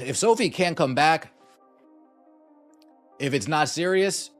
If Sophie can't come back, if it's not serious,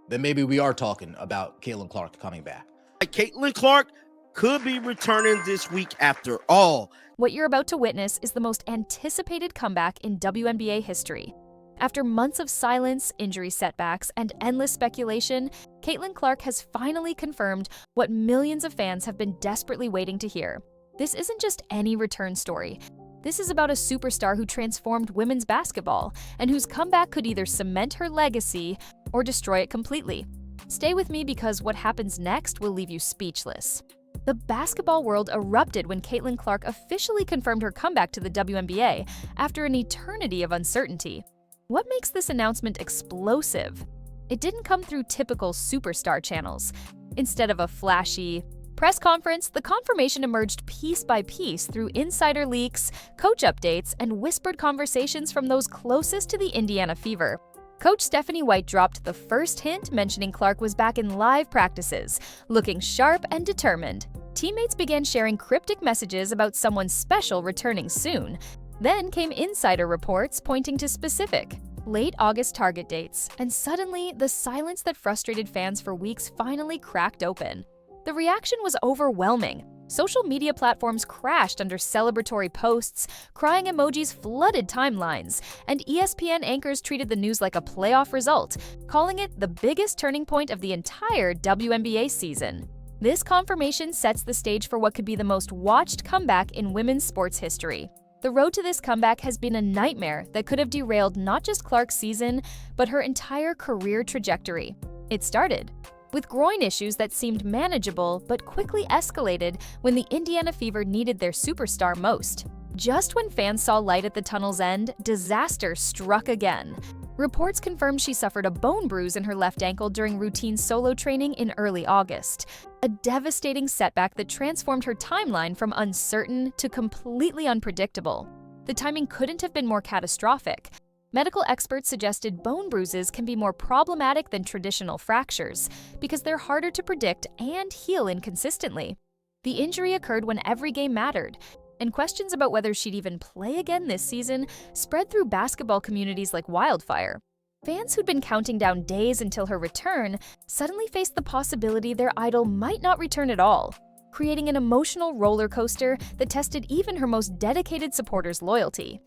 then maybe we are talking about Caitlin Clark coming back. Caitlin Clark could be returning this week after all. What you're about to witness is the most anticipated comeback in WNBA history. After months of silence, injury setbacks, and endless speculation, Caitlin Clark has finally confirmed what millions of fans have been desperately waiting to hear. This isn't just any return story. This is about a superstar who transformed women's basketball and whose comeback could either cement her legacy or destroy it completely. Stay with me because what happens next will leave you speechless. The basketball world erupted when Caitlin Clark officially confirmed her comeback to the WNBA after an eternity of uncertainty. What makes this announcement explosive? It didn't come through typical superstar channels. Instead of a flashy press conference, the confirmation emerged piece by piece through insider leaks, coach updates, and whispered conversations from those closest to the Indiana Fever. Coach Stephanie White dropped the first hint, mentioning Clark was back in live practices, looking sharp and determined. Teammates began sharing cryptic messages about someone special returning soon. Then came insider reports pointing to specific, late August target dates, and suddenly the silence that frustrated fans for weeks finally cracked open. The reaction was overwhelming. Social media platforms crashed under celebratory posts, crying emojis flooded timelines, and ESPN anchors treated the news like a playoff result, calling it the biggest turning point of the entire WNBA season. This confirmation sets the stage for what could be the most watched comeback in women's sports history. The road to this comeback has been a nightmare that could have derailed not just Clark's season, but her entire career trajectory. It started with groin issues that seemed manageable but quickly escalated when the Indiana Fever needed their superstar most. Just when fans saw light at the tunnel's end, disaster struck again. Reports confirmed she suffered a bone bruise in her left ankle during routine solo training in early August, a devastating setback that transformed her timeline from uncertain to completely unpredictable. The timing couldn't have been more catastrophic. Medical experts suggested bone bruises can be more problematic than traditional fractures because they're harder to predict and heal inconsistently. The injury occurred when every game mattered, and questions about whether she'd even play again this season spread through basketball communities like wildfire. Fans who'd been counting down days until her return suddenly faced the possibility their idol might not return at all, creating an emotional roller coaster that tested even her most dedicated supporters' loyalty.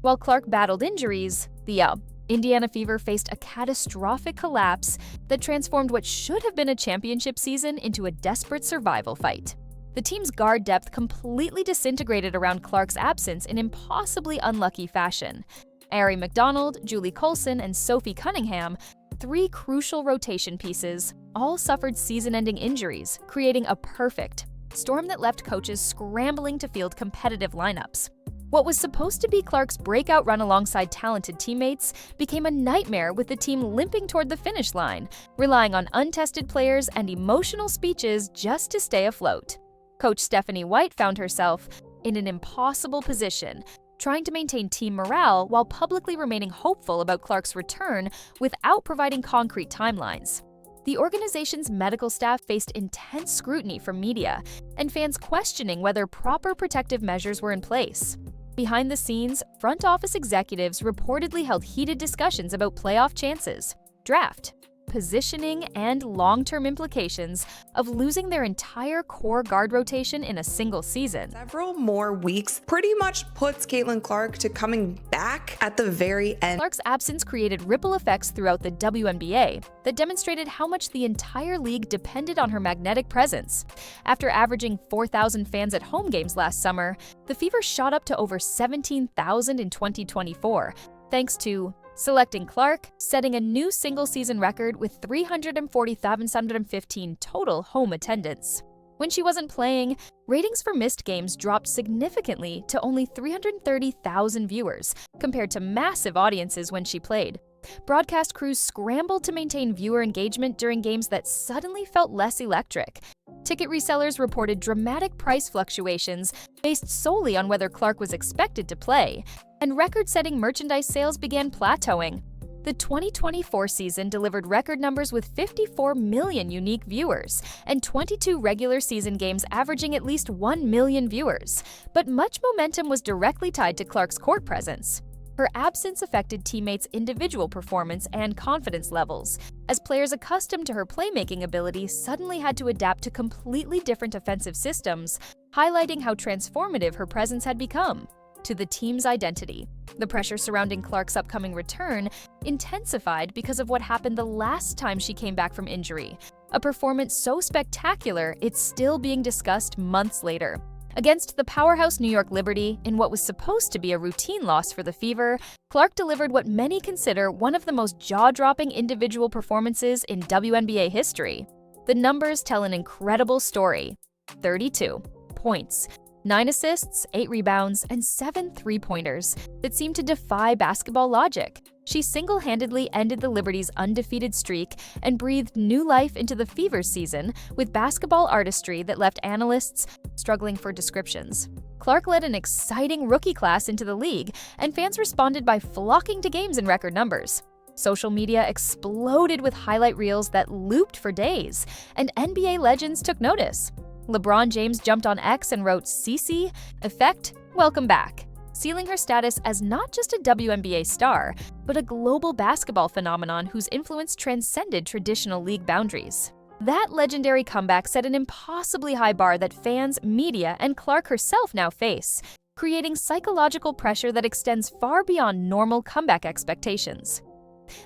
While Clark battled injuries, the Indiana Fever faced a catastrophic collapse that transformed what should have been a championship season into a desperate survival fight. The team's guard depth completely disintegrated around Clark's absence in impossibly unlucky fashion. Ari McDonald, Julie Colson, and Sophie Cunningham, three crucial rotation pieces, all suffered season-ending injuries, creating a perfect storm that left coaches scrambling to field competitive lineups. What was supposed to be Clark's breakout run alongside talented teammates became a nightmare with the team limping toward the finish line, relying on untested players and emotional speeches just to stay afloat. Coach Stephanie White found herself in an impossible position, trying to maintain team morale while publicly remaining hopeful about Clark's return without providing concrete timelines. The organization's medical staff faced intense scrutiny from media and fans questioning whether proper protective measures were in place. Behind the scenes, front office executives reportedly held heated discussions about playoff chances, draft, positioning, and long-term implications of losing their entire core guard rotation in a single season. Several more weeks pretty much puts Caitlin Clark to coming back at the very end. Clark's absence created ripple effects throughout the WNBA that demonstrated how much the entire league depended on her magnetic presence. After averaging 4,000 fans at home games last summer, the Fever shot up to over 17,000 in 2024, thanks to selecting Clark, setting a new single-season record with 340,715 total home attendance. When she wasn't playing, ratings for missed games dropped significantly to only 330,000 viewers, compared to massive audiences when she played. Broadcast crews scrambled to maintain viewer engagement during games that suddenly felt less electric. Ticket resellers reported dramatic price fluctuations based solely on whether Clark was expected to play, and record-setting merchandise sales began plateauing. The 2024 season delivered record numbers with 54 million unique viewers and 22 regular season games averaging at least 1 million viewers. But much momentum was directly tied to Clark's court presence. Her absence affected teammates' individual performance and confidence levels, as players accustomed to her playmaking ability suddenly had to adapt to completely different offensive systems, highlighting how transformative her presence had become to the team's identity. The pressure surrounding Clark's upcoming return intensified because of what happened the last time she came back from injury, a performance so spectacular it's still being discussed months later. Against the powerhouse New York Liberty, in what was supposed to be a routine loss for the Fever, Clark delivered what many consider one of the most jaw-dropping individual performances in WNBA history. The numbers tell an incredible story: 32 points, 9 assists, 8 rebounds, and 7 three-pointers that seem to defy basketball logic. She single-handedly ended the Liberty's undefeated streak and breathed new life into the Fever's season with basketball artistry that left analysts struggling for descriptions. Clark led an exciting rookie class into the league, and fans responded by flocking to games in record numbers. Social media exploded with highlight reels that looped for days, and NBA legends took notice. LeBron James jumped on X and wrote, "CC, effect, welcome back," sealing her status as not just a WNBA star, but a global basketball phenomenon whose influence transcended traditional league boundaries. That legendary comeback set an impossibly high bar that fans, media, and Clark herself now face, creating psychological pressure that extends far beyond normal comeback expectations.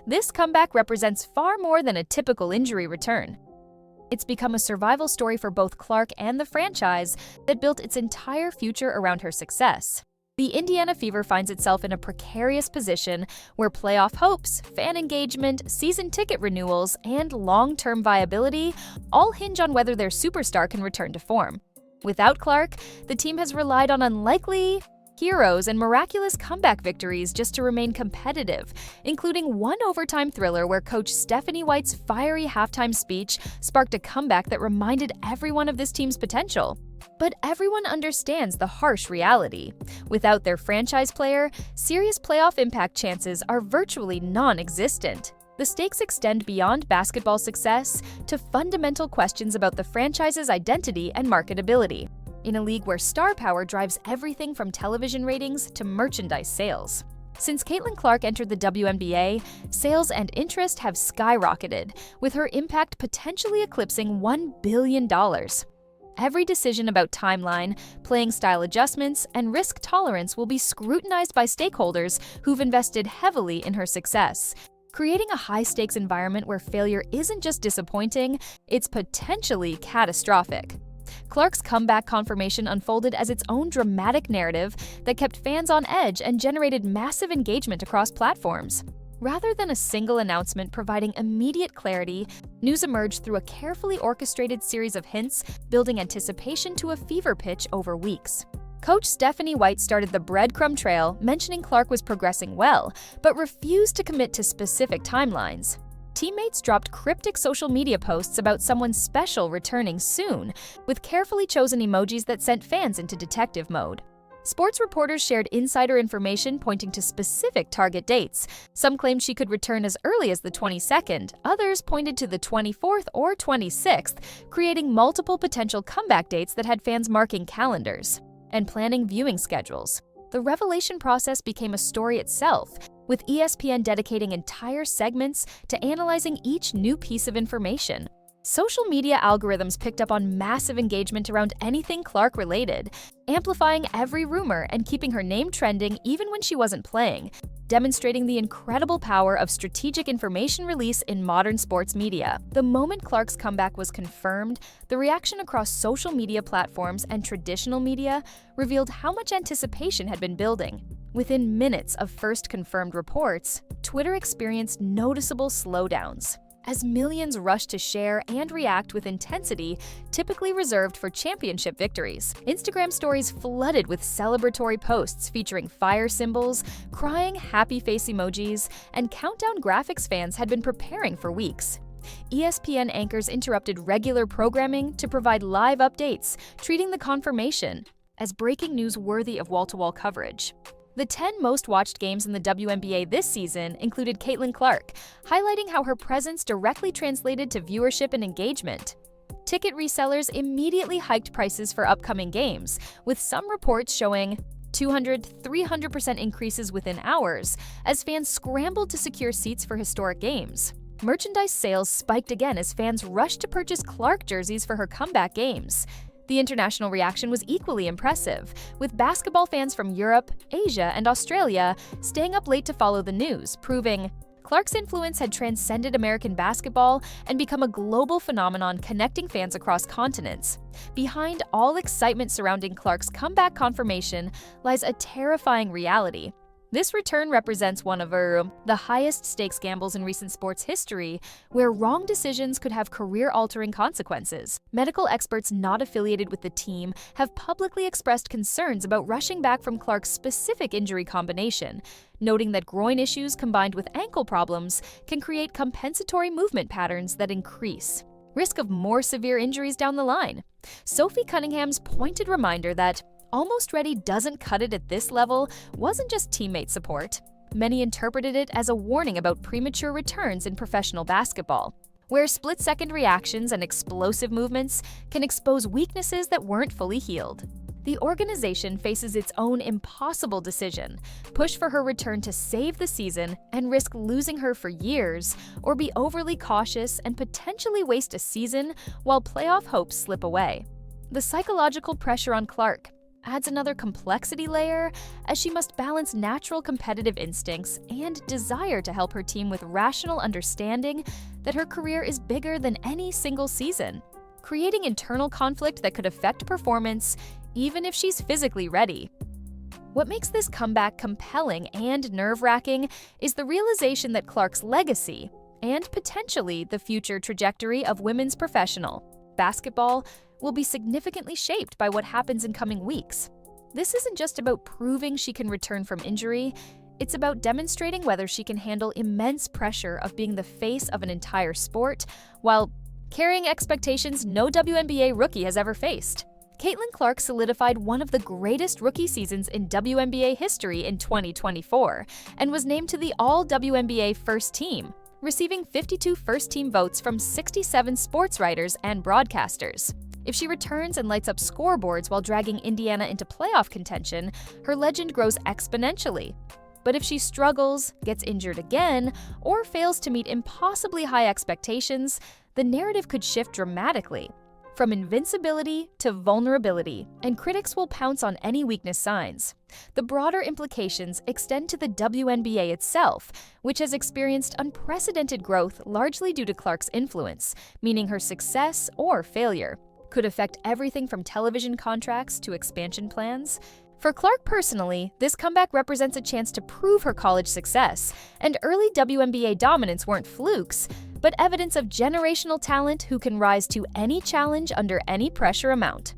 This comeback represents far more than a typical injury return. It's become a survival story for both Clark and the franchise that built its entire future around her success. The Indiana Fever finds itself in a precarious position where playoff hopes, fan engagement, season ticket renewals, and long-term viability all hinge on whether their superstar can return to form. Without Clark, the team has relied on unlikely heroes and miraculous comeback victories just to remain competitive, including one overtime thriller where coach Stephanie White's fiery halftime speech sparked a comeback that reminded everyone of this team's potential. But everyone understands the harsh reality. Without their franchise player, serious playoff impact chances are virtually non-existent. The stakes extend beyond basketball success to fundamental questions about the franchise's identity and marketability, in a league where star power drives everything from television ratings to merchandise sales. Since Caitlin Clark entered the WNBA, sales and interest have skyrocketed, with her impact potentially eclipsing $1 billion. Every decision about timeline, playing style adjustments, and risk tolerance will be scrutinized by stakeholders who've invested heavily in her success, creating a high-stakes environment where failure isn't just disappointing, it's potentially catastrophic. Clark's comeback confirmation unfolded as its own dramatic narrative that kept fans on edge and generated massive engagement across platforms. Rather than a single announcement providing immediate clarity, news emerged through a carefully orchestrated series of hints, building anticipation to a fever pitch over weeks. Coach Stephanie White started the breadcrumb trail, mentioning Clark was progressing well, but refused to commit to specific timelines. Teammates dropped cryptic social media posts about someone special returning soon, with carefully chosen emojis that sent fans into detective mode. Sports reporters shared insider information pointing to specific target dates. Some claimed she could return as early as the 22nd, others pointed to the 24th or 26th, creating multiple potential comeback dates that had fans marking calendars and planning viewing schedules. The revelation process became a story itself, with ESPN dedicating entire segments to analyzing each new piece of information. Social media algorithms picked up on massive engagement around anything Clark related, amplifying every rumor and keeping her name trending even when she wasn't playing, demonstrating the incredible power of strategic information release in modern sports media. The moment Clark's comeback was confirmed, the reaction across social media platforms and traditional media revealed how much anticipation had been building. Within minutes of first confirmed reports, Twitter experienced noticeable slowdowns, as millions rushed to share and react with intensity typically reserved for championship victories. Instagram stories flooded with celebratory posts featuring fire symbols, crying happy face emojis, and countdown graphics fans had been preparing for weeks. ESPN anchors interrupted regular programming to provide live updates, treating the confirmation as breaking news worthy of wall-to-wall coverage. The 10 most watched games in the WNBA this season included Caitlin Clark, highlighting how her presence directly translated to viewership and engagement. Ticket resellers immediately hiked prices for upcoming games, with some reports showing 200, 300% increases within hours as fans scrambled to secure seats for historic games. Merchandise sales spiked again as fans rushed to purchase Clark jerseys for her comeback games. The international reaction was equally impressive, with basketball fans from Europe, Asia, and Australia staying up late to follow the news, proving Clark's influence had transcended American basketball and become a global phenomenon connecting fans across continents. Behind all excitement surrounding Clark's comeback confirmation lies a terrifying reality. This return represents one of the highest stakes gambles in recent sports history, where wrong decisions could have career-altering consequences. Medical experts not affiliated with the team have publicly expressed concerns about rushing back from Clark's specific injury combination, noting that groin issues combined with ankle problems can create compensatory movement patterns that increase risk of more severe injuries down the line. Sophie Cunningham's pointed reminder that almost ready doesn't cut it at this level wasn't just teammate support. Many interpreted it as a warning about premature returns in professional basketball, where split-second reactions and explosive movements can expose weaknesses that weren't fully healed. The organization faces its own impossible decision: push for her return to save the season and risk losing her for years, or be overly cautious and potentially waste a season while playoff hopes slip away. The psychological pressure on Clark adds another complexity layer, as she must balance natural competitive instincts and desire to help her team with rational understanding that her career is bigger than any single season, creating internal conflict that could affect performance even if she's physically ready. What makes this comeback compelling and nerve-wracking is the realization that Clark's legacy, and potentially the future trajectory of women's professional basketball, will be significantly shaped by what happens in coming weeks. This isn't just about proving she can return from injury, it's about demonstrating whether she can handle immense pressure of being the face of an entire sport while carrying expectations no WNBA rookie has ever faced. Caitlin Clark solidified one of the greatest rookie seasons in WNBA history in 2024 and was named to the All-WNBA First Team, receiving 52 first-team votes from 67 sports writers and broadcasters. If she returns and lights up scoreboards while dragging Indiana into playoff contention, her legend grows exponentially. But if she struggles, gets injured again, or fails to meet impossibly high expectations, the narrative could shift dramatically, from invincibility to vulnerability, and critics will pounce on any weakness signs. The broader implications extend to the WNBA itself, which has experienced unprecedented growth largely due to Clark's influence, meaning her success or failure could affect everything from television contracts to expansion plans. For Clark personally, this comeback represents a chance to prove her college success, and early WNBA dominance weren't flukes, but evidence of generational talent who can rise to any challenge under any pressure amount.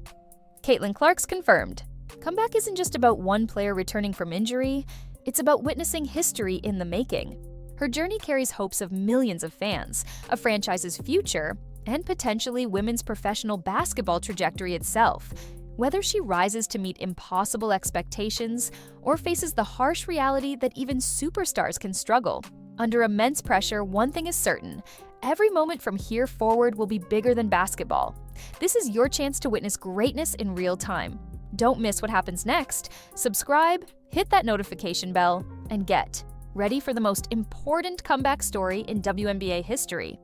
Caitlin Clark's confirmed. Comeback isn't just about one player returning from injury, it's about witnessing history in the making. Her journey carries hopes of millions of fans, a franchise's future, and potentially women's professional basketball trajectory itself. Whether she rises to meet impossible expectations or faces the harsh reality that even superstars can struggle. Under immense pressure, one thing is certain: every moment from here forward will be bigger than basketball. This is your chance to witness greatness in real time. Don't miss what happens next. Subscribe, hit that notification bell, and get ready for the most important comeback story in WNBA history.